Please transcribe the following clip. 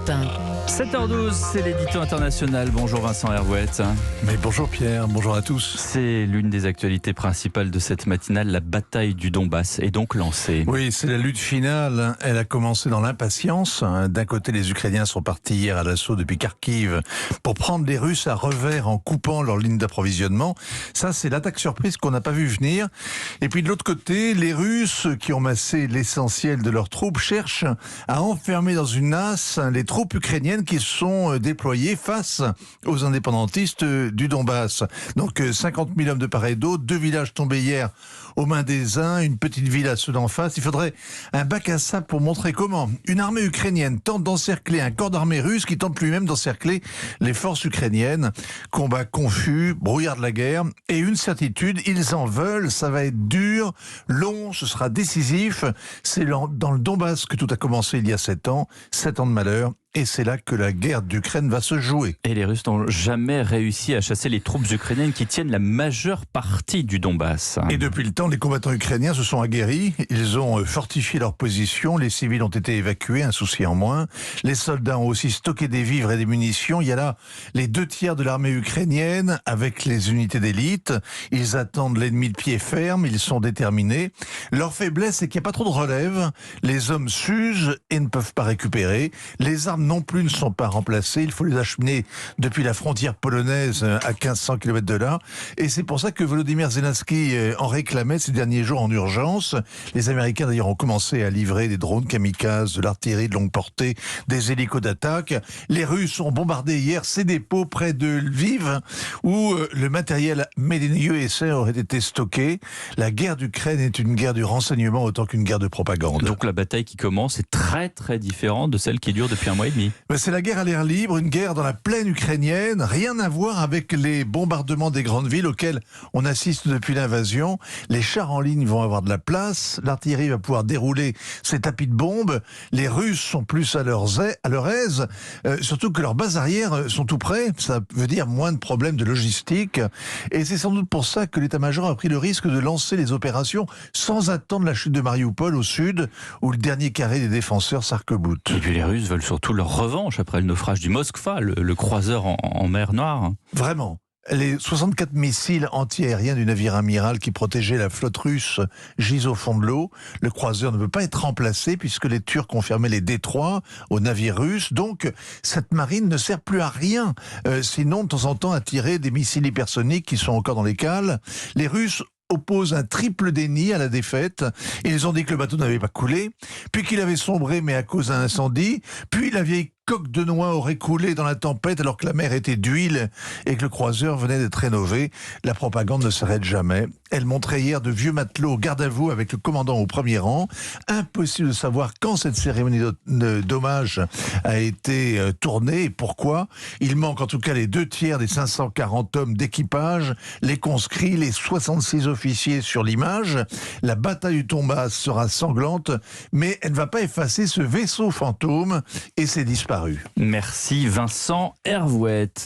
Europe 1. 7h12, c'est l'édito international. Bonjour Vincent Hervouette. Mais bonjour Pierre, bonjour à tous. C'est l'une des actualités principales de cette matinale. La bataille du Donbass est donc lancée. Oui, c'est la lutte finale. Elle a commencé dans l'impatience. D'un côté, les Ukrainiens sont partis hier à l'assaut depuis Kharkiv pour prendre les Russes à revers en coupant leur ligne d'approvisionnement. Ça, c'est l'attaque surprise qu'on n'a pas vu venir. Et puis de l'autre côté, les Russes qui ont massé l'essentiel de leurs troupes cherchent à enfermer dans une nasse les troupes ukrainiennes qui sont déployés face aux indépendantistes du Donbass. Donc 50 000 hommes de part et d'autre, 2 villages tombés hier aux mains des uns, une petite ville à ceux d'en face. Il faudrait un bac à sable pour montrer comment une armée ukrainienne tente d'encercler un corps d'armée russe qui tente lui-même d'encercler les forces ukrainiennes. Combat confus, brouillard de la guerre et une certitude, ils en veulent, ça va être dur, long, ce sera décisif. C'est dans le Donbass que tout a commencé il y a 7 ans, 7 ans de malheur. Et c'est là que la guerre d'Ukraine va se jouer. Et les Russes n'ont jamais réussi à chasser les troupes ukrainiennes qui tiennent la majeure partie du Donbass. Et depuis le temps, les combattants ukrainiens se sont aguerris. Ils ont fortifié leur position. Les civils ont été évacués, un souci en moins. Les soldats ont aussi stocké des vivres et des munitions. Il y a là les 2 tiers de l'armée ukrainienne avec les unités d'élite. Ils attendent l'ennemi de pied ferme. Ils sont déterminés. Leur faiblesse, c'est qu'il n'y a pas trop de relève. Les hommes s'usent et ne peuvent pas récupérer. Les armes non plus ne sont pas remplacées. Il faut les acheminer depuis la frontière polonaise à 1500 km de là. Et c'est pour ça que Volodymyr Zelensky en réclamait ces derniers jours en urgence. Les Américains d'ailleurs ont commencé à livrer des drones kamikazes, de l'artillerie de longue portée, des hélicos d'attaque. Les Russes ont bombardé hier ces dépôts près de Lviv où le matériel Made in USA aurait été stocké. La guerre d'Ukraine est une guerre du renseignement autant qu'une guerre de propagande. Donc la bataille qui commence est très très différente de celle qui dure depuis un mois et demi. C'est la guerre à l'air libre, une guerre dans la plaine ukrainienne, rien à voir avec les bombardements des grandes villes auxquels on assiste depuis l'invasion. Les chars en ligne vont avoir de la place, l'artillerie va pouvoir dérouler ses tapis de bombes, les Russes sont plus à leur aise, surtout que leurs bases arrières sont tout près, ça veut dire moins de problèmes de logistique, et c'est sans doute pour ça que l'état-major a pris le risque de lancer les opérations sans attendre la chute de Mariupol au sud, où le dernier carré des défenseurs s'arc-boute. Et puis les Russes veulent surtout leur revanche après le naufrage du Moskva, le croiseur en mer Noire. Vraiment. Les 64 missiles anti-aériens du navire amiral qui protégeait la flotte russe gisent au fond de l'eau. Le croiseur ne peut pas être remplacé puisque les Turcs ont fermé les détroits aux navires russes. Donc, cette marine ne sert plus à rien. Sinon, de temps en temps, à tirer des missiles hypersoniques qui sont encore dans les cales. Les Russes oppose un triple déni à la défaite. Ils ont dit que le bateau n'avait pas coulé, puis qu'il avait sombré mais à cause d'un incendie, puis la vieille coque de noix aurait coulé dans la tempête alors que la mer était d'huile et que le croiseur venait d'être rénové. La propagande ne s'arrête jamais. Elle montrait hier de vieux matelots garde à vous avec le commandant au premier rang. Impossible de savoir quand cette cérémonie d'hommage a été tournée et pourquoi. Il manque en tout cas les 2 tiers des 540 hommes d'équipage, les conscrits, les 66 officiers sur l'image. La bataille du Donbass sera sanglante, mais elle ne va pas effacer ce vaisseau fantôme et ses disparus. Merci Vincent Hervouette.